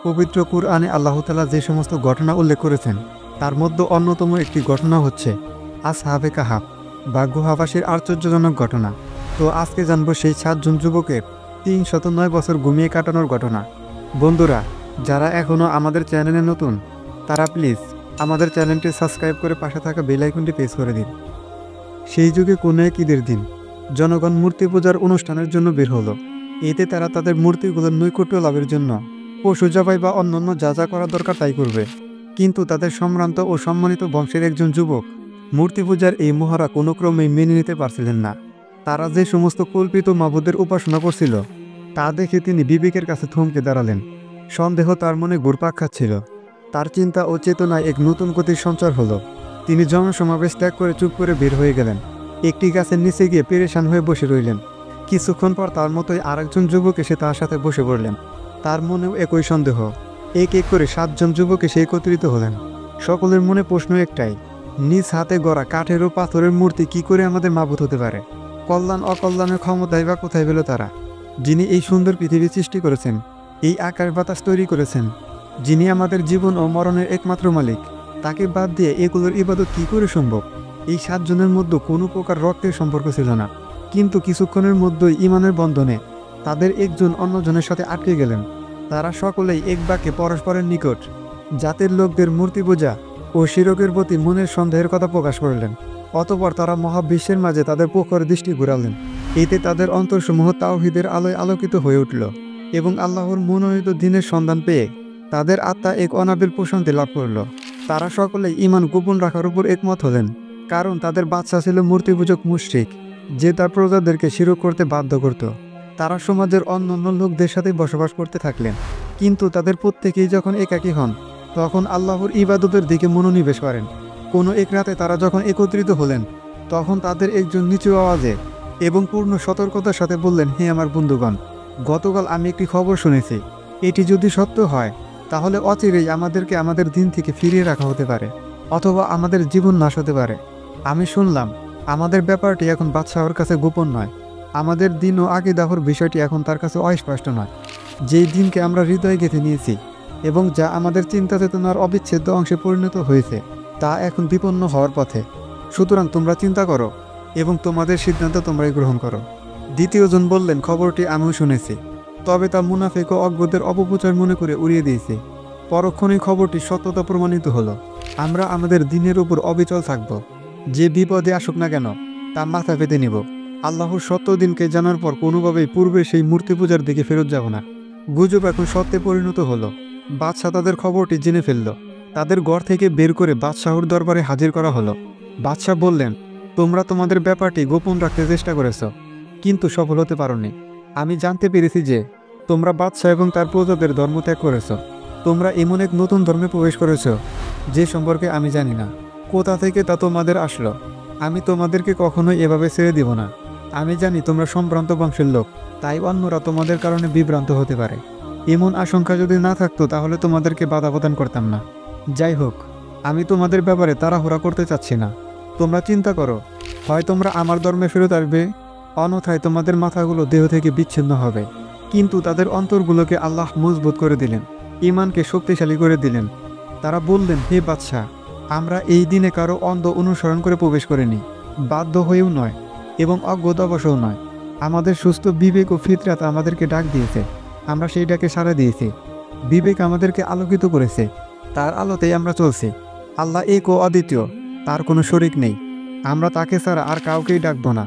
পবিত্র কুরআনে আল্লাহ তাআলা যে সমস্ত ঘটনা উল্লেখ করেছেন তার মধ্যে অন্যতম একটি ঘটনা হচ্ছে আসহাবে কাহাফ বা গুহাবাসীর আশ্চর্যজনক ঘটনা। তো আজকে জানবো সেই 7 জন যুবকের 309 বছর ঘুমিয়ে কাটানোর ঘটনা। বন্ধুরা, যারা এখনও আমাদের চ্যানেলে নতুন তারা প্লিজ আমাদের চ্যানেলটি সাবস্ক্রাইব করে পাশে থাকা বেল আইকনটি প্রেস করে দিন। সেই যুগে কোনো এক ঈদের দিন জনগণ মূর্তি পূজার অনুষ্ঠানের জন্য বের হলো। এতে তারা তাদের মূর্তিগুলোর নৈকট্য লাভের জন্য পশু জবাই বা অন্যান্য যা যা করা দরকার তাই করবে। কিন্তু তাদের সম্ভ্রান্ত ও সম্মানিত বংশের একজন যুবক মূর্তি পূজার এই মহড়া কোনো ক্রমেই মেনে নিতে পারছিলেন না। তারা যে সমস্ত কল্পিত মাবুদের উপাসনা করছিল তা দেখে তিনি বিবেকের কাছে থমকে দাঁড়ালেন। সন্দেহ তার মনে ঘুরপাক খাচ্ছিল। তার চিন্তা ও চেতনায় এক নতুন গতির সঞ্চার হলো। তিনি জনসমাবেশ ত্যাগ করে চুপ করে বের হয়ে গেলেন। একটি গাছের নিচে গিয়ে পেরেশান হয়ে বসে রইলেন। কিছুক্ষণ পর তার মতোই আরেকজন যুবক এসে তার সাথে বসে পড়লেন। তার মনেও একই সন্দেহ। এক এক করে 7 জন যুবক এসে একত্রিত হলেন। সকলের মনে প্রশ্ন একটাই, নিজ হাতে গড়া কাঠের ও পাথরের মূর্তি কি করে আমাদের মাবুদ হতে পারে? কল্যাণ অকল্যাণের ক্ষমতাই বা কোথায় পেল তারা? যিনি এই সুন্দর পৃথিবী সৃষ্টি করেছেন, এই আকাশ বাতাস তৈরি করেছেন, যিনি আমাদের জীবন ও মরণের একমাত্র মালিক, তাকে বাদ দিয়ে এগুলোর ইবাদত কি করে সম্ভব? এই 7 জনের মধ্যে কোনো প্রকার রক্তের সম্পর্ক ছিল না, কিন্তু কিছুক্ষণের মধ্যেই ঈমানের বন্ধনে তাদের একজন অন্যজনের সাথে আটকে গেলেন। তারা সকলেই এক বাক্যে পরস্পরের নিকট জাতের লোকদের মূর্তি পূজা ও শিরকের প্রতি মনের সন্দেহের কথা প্রকাশ করলেন। অতঃপর তারা মহাবিশ্বের মাঝে তাদের প্রখর দৃষ্টি ঘুরালেন। এতে তাদের অন্তরসমূহ তাওহীদের আলোয় আলোকিত হয়ে উঠল এবং আল্লাহর মনোনীত দিনের সন্ধান পেয়ে তাদের আত্মা এক অনাবিল প্রশান্তি লাভ করল। তারা সকলেই ঈমান গোপন রাখার উপর একমত হলেন, কারণ তাদের বাদশা ছিল মূর্তিপূজক মুশরিক, যে তার প্রজাদেরকে শিরক করতে বাধ্য করত। তারা সমাজের অন্যান্য লোকদের সাথে বসবাস করতে থাকলেন, কিন্তু তাদের প্রত্যেকেই যখন একাকী হন তখন আল্লাহর ইবাদতের দিকে মনোনিবেশ করেন। কোনো এক রাতে তারা যখন একত্রিত হলেন তখন তাদের একজন নিচু আওয়াজে এবং পূর্ণ সতর্কতার সাথে বললেন, হে আমার বন্ধুগণ, গতকাল আমি একটি খবর শুনেছি। এটি যদি সত্য হয় তাহলে অচিরেই আমাদেরকে আমাদের দিন থেকে ফিরিয়ে রাখা হতে পারে, অথবা আমাদের জীবন নাশ হতে পারে। আমি শুনলাম আমাদের ব্যাপারটি এখন বাদশাহর কাছে গোপন নয়। আমাদের দিন ও আকীদাহর বিষয়টি এখন তার কাছে অস্পষ্ট নয়। যেই দিনকে আমরা হৃদয়ে গেঁথে নিয়েছি এবং যা আমাদের চিন্তা চেতনার অবিচ্ছেদ্য অংশে পরিণত হয়েছে তা এখন বিপন্ন হওয়ার পথে। সুতরাং তোমরা চিন্তা করো এবং তোমাদের সিদ্ধান্ত তোমরাই গ্রহণ করো। দ্বিতীয়জন বললেন, খবরটি আমিও শুনেছি, তবে তা মুনাফিক ও অজ্ঞদের অপপ্রচার মনে করে উড়িয়ে দিয়েছি। পরক্ষণেই খবরটি সত্যতা প্রমাণিত হলো। আমরা আমাদের দিনের উপর অবিচল থাকব। যে বিপদে আসুক না কেন তা মাথা পেতে নিব। আল্লাহর সত্য দিনকে জানার পর কোনোভাবেই পূর্বে সেই মূর্তি পূজার দিকে ফেরত যাব না। গুজব এখন সত্যে পরিণত হলো। বাদশাহ তাদের খবরটি জেনে ফেলল। তাদের ঘর থেকে বের করে বাদশাহর দরবারে হাজির করা হলো। বাদশাহ বললেন, তোমরা তোমাদের ব্যাপারটি গোপন রাখতে চেষ্টা করেছ, কিন্তু সফল হতে পারোনি। আমি জানতে পেরেছি যে তোমরা বাদশাহ এবং তার প্রজাদের ধর্ম ত্যাগ করেছ। তোমরা এমন এক নতুন ধর্মে প্রবেশ করেছ যে সম্পর্কে আমি জানি না। কোথা থেকে তা তোমাদের আসলো? আমি তোমাদেরকে কখনোই এভাবে ছেড়ে দিব না। আমি জানি তোমরা সম্ভ্রান্ত বংশের লোক, তাই অন্যরা তোমাদের কারণে বিভ্রান্ত হতে পারে। এমন আশঙ্কা যদি না থাকতো তাহলে তোমাদেরকে বাধা প্রদান করতাম না। যাই হোক, আমি তোমাদের ব্যাপারে তাড়াহুড়া করতে চাচ্ছি না। তোমরা চিন্তা করো, হয় তোমরা আমার ধর্মে ফেরত আসবে, অন্যথায় তোমাদের মাথাগুলো দেহ থেকে বিচ্ছিন্ন হবে। কিন্তু তাদের অন্তরগুলোকে আল্লাহ মজবুত করে দিলেন, ঈমানকে শক্তিশালী করে দিলেন। তারা বললেন, হে বাদশাহ, আমরা এই দিনে কারো অন্ধ অনুসরণ করে প্রবেশ করিনি, বাধ্য হয়েও নয় এবং অজ্ঞতাবশও নয়। আমাদের সুস্থ বিবেক ও ফিতরাত আমাদেরকে ডাক দিয়েছে, আমরা সেই ডাকে সাড়া দিয়েছি। বিবেক আমাদেরকে আলোকিত করেছে, তার আলোতেই আমরা চলছি। আল্লাহ এক ও অদ্বিতীয়, তার কোনো শরিক নেই। আমরা তাকে ছাড়া আর কাউকেই ডাকব না।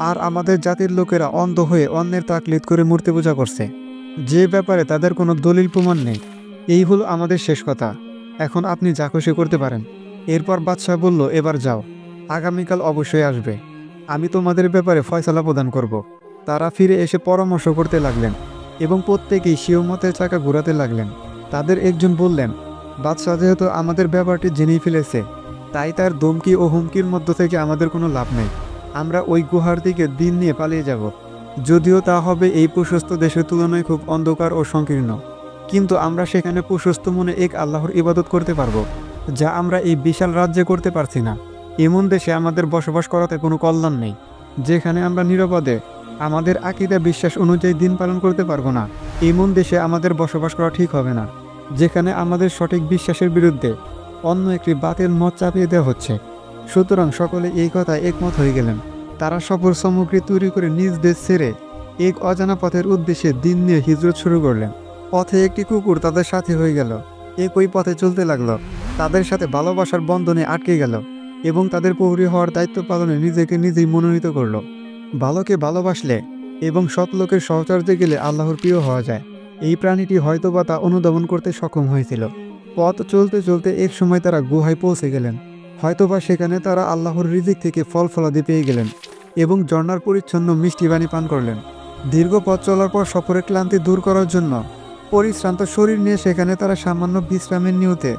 আর আমাদের জাতির লোকেরা অন্ধ হয়ে অন্যের তাকলিদ করে মূর্তি পূজা করছে, যে ব্যাপারে তাদের কোনো দলিল প্রমাণ নেই। এই হলো আমাদের শেষ কথা। এখন আপনি যা খুশি করতে পারেন। এরপর বাদশাহ বলল, এবার যাও, আগামীকাল অবশ্যই আসবে, আমি তোমাদের ব্যাপারে ফয়সালা প্রদান করব। তারা ফিরে এসে পরামর্শ করতে লাগলেন এবং প্রত্যেকেই স্বীয় মতের চাকা ঘোরাতে লাগলেন। তাদের একজন বললেন, বাদশাহ যেহেতু আমাদের ব্যাপারটি জেনেই ফেলেছে, তাই তার ধমকি ও হুমকির মধ্য থেকে আমাদের কোনো লাভ নেই। আমরা ওই গুহার দিকে দিন নিয়ে পালিয়ে যাব। যদিও তা হবে এই প্রশস্ত দেশের তুলনায় খুব অন্ধকার ও সংকীর্ণ, কিন্তু আমরা সেখানে প্রশস্ত মনে এক আল্লাহর ইবাদত করতে পারবো, যা আমরা এই বিশাল রাজ্যে করতে পারছি না। এমন দেশে আমাদের বসবাস করাতে কোনো কল্যাণ নেই, যেখানে আমরা নিরাপদে আমাদের আকীদা বিশ্বাস অনুযায়ী দিন পালন করতে পারবো না। এমন দেশে আমাদের বসবাস করা ঠিক হবে না। যেখানে আমাদের সঠিক বিশ্বাসের বিরুদ্ধে অন্য একটি বাতিল মত চাপিয়ে দেওয়া হচ্ছে। সুতরাং সকলে এই কথায় একমত হয়ে গেলেন। তারা সফর সামগ্রী তৈরি করে নিজ দেশ ছেড়ে এক অজানা পথের উদ্দেশ্যে দিন নিয়ে হিজরত শুরু করলেন। পথে একটি কুকুর তাদের সাথী হয়ে গেল। একই পথে চলতে লাগলো, তাদের সাথে ভালোবাসার বন্ধনে আটকে গেল এবং তাদের প্রহরী হওয়ার দায়িত্ব পালনে নিজেকে নিজেই মনোনীত করল। ভালোকে ভালোবাসলে এবং সৎ লোকের সহচর্যে গেলে আল্লাহর প্রিয় হওয়া যায়। এই প্রাণীটি হয়তোবা তা অনুধাবন করতে সক্ষম হয়েছিল। পথ চলতে চলতে এক সময় তারা গুহায় পৌঁছে গেলেন। হয়তোবা সেখানে তারা আল্লাহর রিজিক থেকে ফল ফলাদি পেয়ে গেলেন এবং ঝর্ণার পরিচ্ছন্ন মিষ্টি পানি পান করলেন। দীর্ঘ পথ চলার পর সফরের ক্লান্তি দূর করার জন্য পরিশ্রান্ত শরীর নিয়ে সেখানে তারা সামান্য বিশ্রামের নিয়তে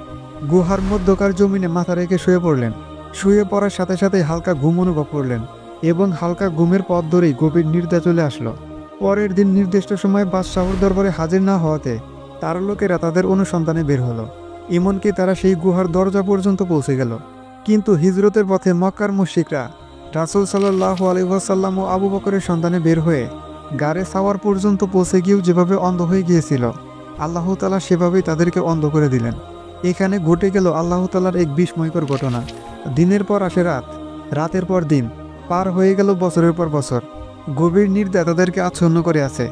গুহার মধ্যকার জমিনে মাথা রেখে শুয়ে পড়লেন। শুয়ে পড়ার সাথে সাথে হালকা ঘুম অনুভব করলেন এবং হালকা ঘুমের পথ ধরেই গভীর নিদ্রা চলে আসলো। পরের দিন নির্দিষ্ট সময় বাদশাহর দরবারে হাজির না হওয়াতে তার লোকেরা তাদের অনুসন্ধানে বের হলো। এমনকি তারা সেই গুহার দরজা পর্যন্ত পৌঁছে গেল। কিন্তু হিজরতের পথে মক্কার মুশরিকরা রাসূল সাল্লাল্লাহু আলাইহি ওয়াসাল্লাম ও আবু বকরের সন্ধানে বের হয়ে গাড়ে সাওয়ার পর্যন্ত পৌঁছে গিয়েও যেভাবে অন্ধ হয়ে গিয়েছিল, আল্লাহ তাআলা সেভাবেই তাদেরকে অন্ধ করে দিলেন। এখানে ঘটে গেল আল্লাহ তাআলার এক বিস্ময়কর ঘটনা। দিনের পর আসে রাত, রাতের পর দিন, পার হয়ে গেল বছরের পর বছর। গভীর নির্দা তাদেরকে আচ্ছন্ন করে আছে।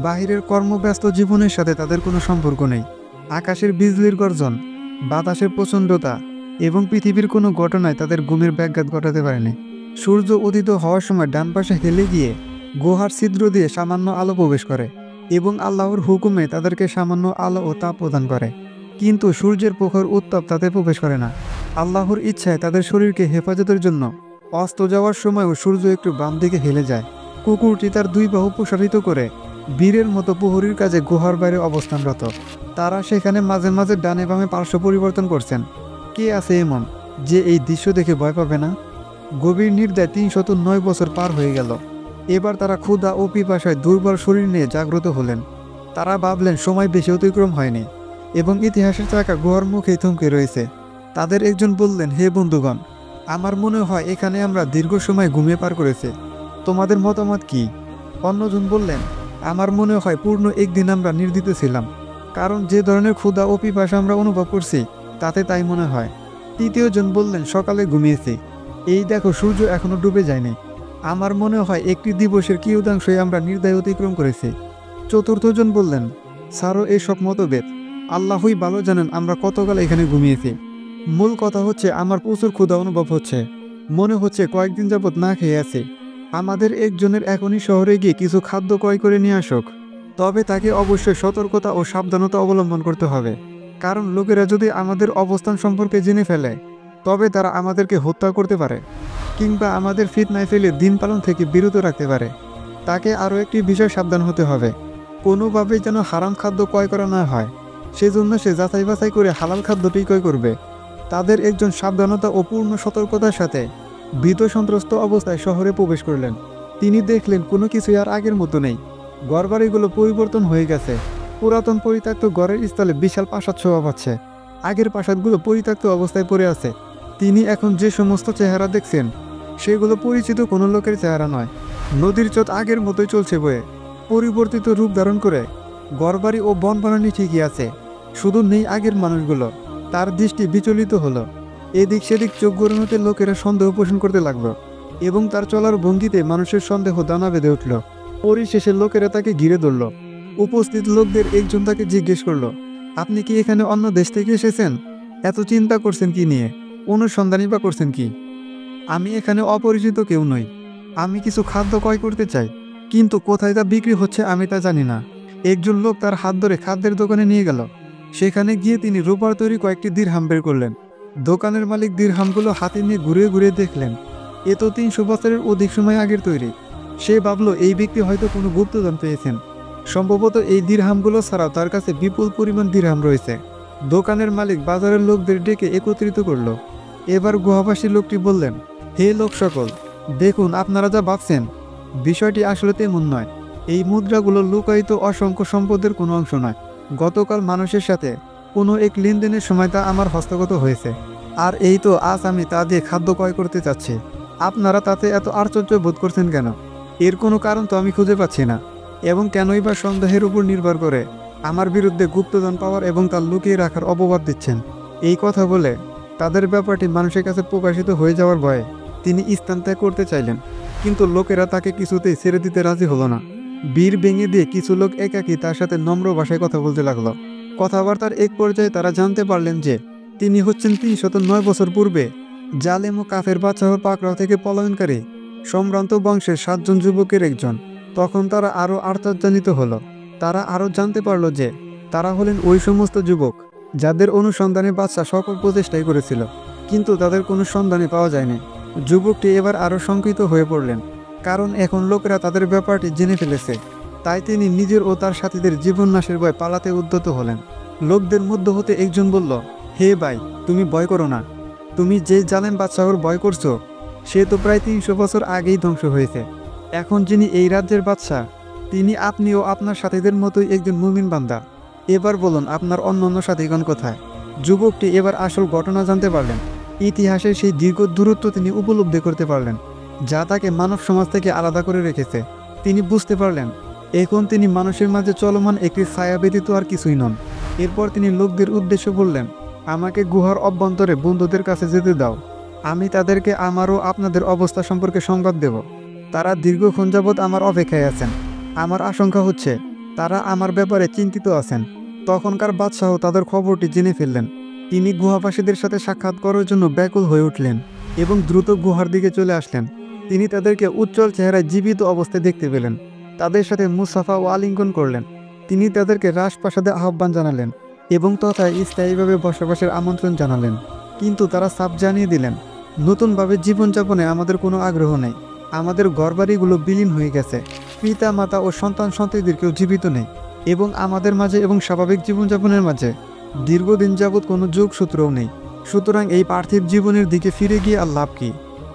বাহিরের কর্মব্যস্ত জীবনের সাথে তাদের কোনো সম্পর্ক নেই। আকাশের বিজলির গর্জন, বাতাসের প্রচণ্ডতা এবং পৃথিবীর কোনো ঘটনায় তাদের ঘুমের ব্যাঘাত ঘটাতে পারেনি। সূর্য উদিত হওয়ার সময় ডান পাশে হেলে গিয়ে গুহার ছিদ্র দিয়ে সামান্য আলো প্রবেশ করে এবং আল্লাহর হুকুমে তাদেরকে সামান্য আলো ও তাপ প্রদান করে। কিন্তু সূর্যের প্রখর উত্তাপ তাতে প্রবেশ করে না। আল্লাহর ইচ্ছায় তাদের শরীরকে হেফাজতের জন্য অস্ত যাওয়ার সময়ও সূর্য একটু বাম দিকে হেলে যায়। কুকুরটি তার দুই বাহু প্রসারিত করে বীরের মতো প্রহরীর কাজে গুহার বাইরে অবস্থানরত। তারা সেখানে মাঝে মাঝে ডানে বামে পার্শ্ব পরিবর্তন করছেন। কে আছে এমন যে এই দৃশ্য দেখে ভয় পাবে না? গভীর নির্দায় ৩০৯ বছর পার হয়ে গেল। এবার তারা ক্ষুধা ও পিপাসায় দুর্বল শরীর নিয়ে জাগ্রত হলেন। তারা ভাবলেন সময় বেশি অতিক্রম হয়নি এবং ইতিহাসের চাকা গুহার মুখেই থমকে রয়েছে। তাদের একজন বললেন, হে বন্ধুগণ, আমার মনে হয় এখানে আমরা দীর্ঘ সময় ঘুমিয়ে পার করেছি। তোমাদের মতামত কি? অন্যজন বললেন, আমার মনে হয় পূর্ণ একদিন আমরা নির্দিত ছিলাম, কারণ যে ধরনের ক্ষুধা ও পিপাসা আমরা অনুভব করছি তাতে তাই মনে হয়। তৃতীয়জন বললেন, সকালে ঘুমিয়েছি, এই দেখো সূর্য এখনো ডুবে যায়নি। আমার মনে হয় একটি দিবসের কিয়দাংশই আমরা নির্দয় অতিক্রম করেছি। চতুর্থজন বললেন, ছাড়ো এসব মতভেদ, আল্লাহই ভালো জানেন আমরা কতকাল এখানে ঘুমিয়েছি। মূল কথা হচ্ছে আমার প্রচুর ক্ষুধা অনুভব হচ্ছে, মনে হচ্ছে কয়েকদিন যাবৎ না খেয়ে আছি। আমাদের একজনের এখনই শহরে গিয়ে কিছু খাদ্য ক্রয় করে নিয়ে আসুক, তবে তাকে অবশ্যই সতর্কতা ও সাবধানতা অবলম্বন করতে হবে, কারণ লোকেরা যদি আমাদের অবস্থান সম্পর্কে জেনে ফেলে তবে তারা আমাদেরকে হত্যা করতে পারে কিংবা আমাদের ফিতনায় ফেলে দিন পালন থেকে বিরত রাখতে পারে। তাকে আরও একটি বিষয় সাবধান হতে হবে, কোনোভাবেই যেন হারাম খাদ্য ক্রয় করা না হয়, সেজন্য সে যাচাই বাছাই করে হালাল খাদ্যটি ক্রয় করবে। তাদের একজন সাবধানতা ও পূর্ণ সতর্কতার সাথে ভীত সন্ত্রস্ত অবস্থায় শহরে প্রবেশ করলেন। তিনি দেখলেন কোনো কিছুই আর আগের মতো নেই। ঘরবাড়িগুলো পরিবর্তন হয়ে গেছে। পুরাতন পরিত্যক্ত ঘরের স্থলে বিশাল প্রাসাদ শোভা পাচ্ছে। আগের প্রাসাদগুলো পরিত্যক্ত অবস্থায় পড়ে আছে। তিনি এখন যে সমস্ত চেহারা দেখছেন সেগুলো পরিচিত কোনো লোকের চেহারা নয়। নদীর স্রোত আগের মতোই চলছে বয়ে, পরিবর্তিত রূপ ধারণ করে। ঘরবাড়ি ও বনবানানি ঠিকই আছে, শুধু নেই আগের মানুষগুলো। তার দৃষ্টি বিচলিত হলো। এদিক সেদিক চোখ গড়ানোতে লোকেরা সন্দেহ পোষণ করতে লাগলো এবং তার চলার ভঙ্গিতে মানুষের সন্দেহ দানা বেঁধে উঠল। পরিশেষে লোকেরা তাকে ঘিরে ধরল। উপস্থিত লোকদের একজন তাকে জিজ্ঞেস করলো, আপনি কি এখানে অন্য দেশ থেকে এসেছেন? এত চিন্তা করছেন কি নিয়ে? অনুসন্ধানী বা করছেন কি? আমি এখানে অপরিচিত কেউ নই। আমি কিছু খাদ্য ক্রয় করতে চাই, কিন্তু কোথায় তা বিক্রি হচ্ছে আমি তা জানি না। একজন লোক তার হাত ধরে খাদ্যের দোকানে নিয়ে গেল। সেখানে গিয়ে তিনি রূপার তৈরি কয়েকটি দিরহাম বের করলেন। দোকানের মালিক দিরহামগুলো হাতে নিয়ে ঘুরে ঘুরে দেখলেন। এ তো ৩০০ বছরের অধিক সময় আগের তৈরি। সে ভাবল এই ব্যক্তি হয়তো কোনো গুপ্তধন পেয়েছেন। সম্ভবত এই দিরহামগুলো ছাড়াও তার কাছে বিপুল পরিমাণ দিরহাম রয়েছে। দোকানের মালিক বাজারের লোকদের ডেকে একত্রিত করল। এবার গুহাবাসী লোকটি বললেন, হে লোক সকল, দেখুন আপনারা যা ভাবছেন বিষয়টি আসলে তেমন নয়। এই মুদ্রাগুলো লুকায়িত অসংখ্য সম্পদের কোনো অংশ নয়। গতকাল মানুষের সাথে কোনো এক লেনদেনের সময় তা আমার হস্তগত হয়েছে, আর এই তো আজ আমি তা দিয়ে খাদ্য ক্রয় করতে চাচ্ছি। আপনারা তাতে এত আশ্চর্য বোধ করছেন কেন? এর কোনো কারণ তো আমি খুঁজে পাচ্ছি না, এবং কেনই বা সন্দেহের উপর নির্ভর করে আমার বিরুদ্ধে গুপ্তধন পাওয়ার এবং তা লুকিয়ে রাখার অপবাদ দিচ্ছেন। এই কথা বলে তাদের ব্যাপারটি মানুষের কাছে প্রকাশিত হয়ে যাওয়ার ভয়ে তিনি স্থান ত্যাগ করতে চাইলেন, কিন্তু লোকেরা তাকে কিছুতেই ছেড়ে দিতে রাজি হলো না। বীর ভেঙে দিয়ে কিছু লোক একাকী তার সাথে নম্র ভাষায় কথা বলতে লাগলো। কথাবার্তার এক পর্যায়ে তারা জানতে পারলেন যে তিনি হচ্ছেন 309 বছর পূর্বে জালেম ও কাফের বাদশাহ পাকড়াও থেকে পলায়নকারী সম্ভ্রান্ত বংশের 7 জন যুবকের একজন। তখন তারা আরও আশ্চর্যান্বিত হলো। তারা আরও জানতে পারল যে তারা হলেন ওই সমস্ত যুবক যাদের অনুসন্ধানে বাদশাহ সকল প্রচেষ্টাই করেছিল, কিন্তু তাদের কোনো সন্ধানে পাওয়া যায়নি। যুবকটি এবার আরও শঙ্কিত হয়ে পড়লেন, কারণ এখন লোকেরা তাদের ব্যাপারটি জেনে ফেলেছে। তাই তিনি নিজের ও তার সাথীদের জীবন নাশের ভয় পালাতে উদ্যত হলেন। লোকদের মধ্য হতে একজন বলল, হে ভাই, তুমি ভয় করো না। তুমি যে জালেম বাদশাহর ভয় করছো সে তো প্রায় 300 বছর আগেই ধ্বংস হয়েছে। এখন যিনি এই রাজ্যের বাদশাহ তিনি আপনি ও আপনার সাথীদের মতোই একজন মুমিন বান্দা। এবার বলুন আপনার অন্যান্য সাথীগণ কোথায়? যুবকটি এবার আসল ঘটনা জানতে পারলেন। ইতিহাসের সেই দীর্ঘ দূরত্ব তিনি উপলব্ধি করতে পারলেন, যা তাকে মানব সমাজ থেকে আলাদা করে রেখেছে। তিনি বুঝতে পারলেন এখন তিনি মানুষের মাঝে চলমান একটি ছায়া ব্যতীত আর কিছুই নন। এরপর তিনি লোকদের উদ্দেশ্যে বললেন, আমাকে গুহার অভ্যন্তরে বন্ধুদের কাছে যেতে দাও। আমি তাদেরকে আমারও আপনাদের অবস্থা সম্পর্কে সংবাদ দেব। তারা দীর্ঘক্ষণ যাবৎ আমার অপেক্ষায় আছেন। আমার আশঙ্কা হচ্ছে তারা আমার ব্যাপারে চিন্তিত আছেন। তখনকার বাদশাহ তাদের খবরটি জেনে ফেললেন। তিনি গুহাবাসীদের সাথে সাক্ষাৎ করার জন্য ব্যাকুল হয়ে উঠলেন এবং দ্রুত গুহার দিকে চলে আসলেন। তিনি তাদেরকে উজ্জ্বল চেহারায় জীবিত অবস্থায় দেখতে পেলেন। তাদের সাথে মুসাফা ও আলিঙ্গন করলেন। তিনি তাদেরকে রাজপ্রাসাদে আহ্বান জানালেন এবং তথায় স্থায়ীভাবে বসবাসের আমন্ত্রণ জানালেন। কিন্তু তারা সাফ জানিয়ে দিলেন, নতুনভাবে জীবনযাপনে আমাদের কোনো আগ্রহ নেই। আমাদের ঘরবাড়িগুলো বিলীন হয়ে গেছে। পিতা মাতা ও সন্তান সন্ততিদের কেউ জীবিত নেই এবং আমাদের মাঝে এবং স্বাভাবিক জীবনযাপনের মাঝে দীর্ঘদিন যাবৎ কোনো যোগসূত্রও নেই। সুতরাং এই পার্থিব জীবনের দিকে ফিরে গিয়ে আর লাভ কি?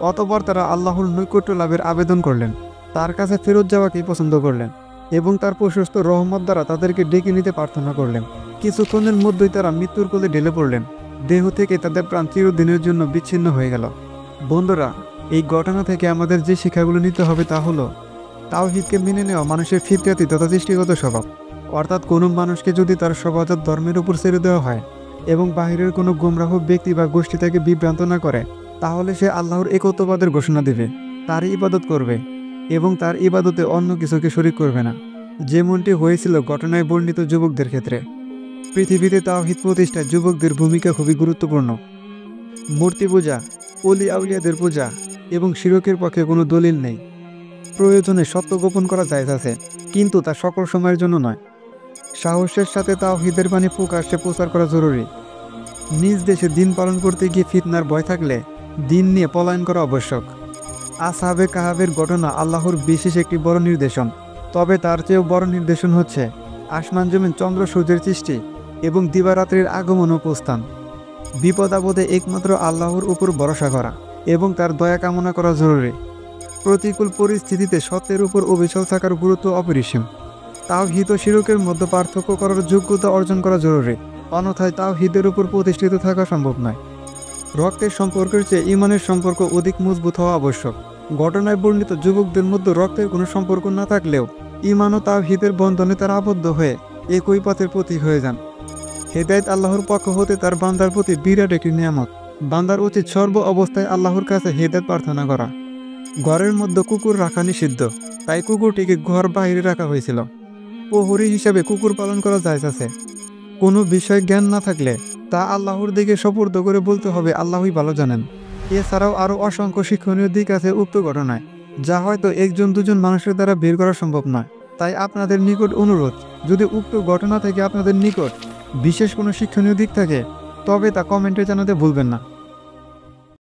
অতঃপর তারা আল্লাহর নৈকট্য লাভের আবেদন করলেন, তার কাছে ফেরত যাওয়াকেই পছন্দ করলেন এবং তার প্রশস্ত রহমত দ্বারা তাদেরকে ডেকে নিতে প্রার্থনা করলেন। কিছুক্ষণের মধ্যেই তারা মৃত্যুর কোলে ঢেলে পড়লেন। দেহ থেকে তাদের প্রাণ চিরদিনের জন্য বিচ্ছিন্ন হয়ে গেল। বন্ধুরা, এই ঘটনা থেকে আমাদের যে শিক্ষাগুলো নিতে হবে তা হলো তাওহীদকে মেনে নেওয়া মানুষের ফিতরাতি তথা সৃষ্টিগত স্বভাব। অর্থাৎ কোনো মানুষকে যদি তার স্বভাবজাত ধর্মের উপর ছেড়ে দেওয়া হয় এবং বাহিরের কোনো গোমরাহ ব্যক্তি বা গোষ্ঠী তাকে বিভ্রান্ত না করে, তাহলে সে আল্লাহর একত্ববাদের ঘোষণা দেবে, তারই ইবাদত করবে এবং তার ইবাদতে অন্য কিছুকে শরীক করবে না, যেমনটি হয়েছিল ঘটনায় বর্ণিত যুবকদের ক্ষেত্রে। পৃথিবীতে তাওহীদ প্রতিষ্ঠায় যুবকদের ভূমিকা খুবই গুরুত্বপূর্ণ। মূর্তি পূজা, অলি আউলিয়াদের পূজা এবং শিরকের পক্ষে কোনো দলিল নেই। প্রয়োজনে সত্য গোপন করা জায়েজ আছে, কিন্তু তা সকল সময়ের জন্য নয়। সাহসের সাথে তাওহীদের বাণী প্রকাশ্যে প্রচার করা জরুরি। নিজ দেশে দিন পালন করতে গিয়ে ফিতনার ভয় থাকলে দিন নিয়ে পলায়ন করা আবশ্যক। আসহাবে কাহাবের ঘটনা আল্লাহর বিশেষ একটি বড় নির্দেশন। তবে তার চেয়েও বড় নির্দেশন হচ্ছে আসমান জমিন চন্দ্র সূর্যের সৃষ্টি এবং দিবারাত্রির আগমন ও প্রস্থান। বিপদ আপদে একমাত্র আল্লাহর উপর ভরসা করা এবং তার দয়া কামনা করা জরুরি। প্রতিকূল পরিস্থিতিতে সত্যের উপর অবিচল থাকার গুরুত্ব অপরিসীম। তাওহীদ ও শিরকের মধ্যে পার্থক্য করার যোগ্যতা অর্জন করা জরুরি, অন্যথায় তাওহীদের উপর প্রতিষ্ঠিত থাকা সম্ভব নয়। রক্তের সম্পর্কের চেয়ে ইমানের সম্পর্ক অধিক মজবুত হওয়া আবশ্যক। ঘটনায় বর্ণিত যুবকদের মধ্যে রক্তের কোনো সম্পর্ক না থাকলেও ইমান ও তাওহীদের বন্ধনে তারা আবদ্ধ হয়ে একই পথের প্রতীক হয়ে যান। হেদায়েত আল্লাহর পক্ষ হতে তার বান্দার প্রতি বিরাট একটি নিয়ামত। বান্দার উচিত সর্ব অবস্থায় আল্লাহর কাছে হেদায়েত প্রার্থনা করা। ঘরের মধ্যে কুকুর রাখা নিষিদ্ধ, তাই কুকুরটিকে ঘর বাইরে রাখা হয়েছিল। প্রহরী হিসাবে কুকুর পালন করা জায়েজ আছে। কোনো বিষয় জ্ঞান না থাকলে তা আল্লাহর দিকে সুপর্দ করে বলতে হবে, আল্লাহই ভালো জানেন। এছাড়াও আরও অসংখ্য শিক্ষণীয় দিক আছে উক্ত ঘটনায়, যা হয়তো একজন দুজন মানুষের দ্বারা বের করা সম্ভব নয়। তাই আপনাদের নিকট অনুরোধ, যদি উক্ত ঘটনা থেকে আপনাদের নিকট বিশেষ কোনো শিক্ষণীয় দিক থাকে তবে তা কমেন্টে জানাতে ভুলবেন না।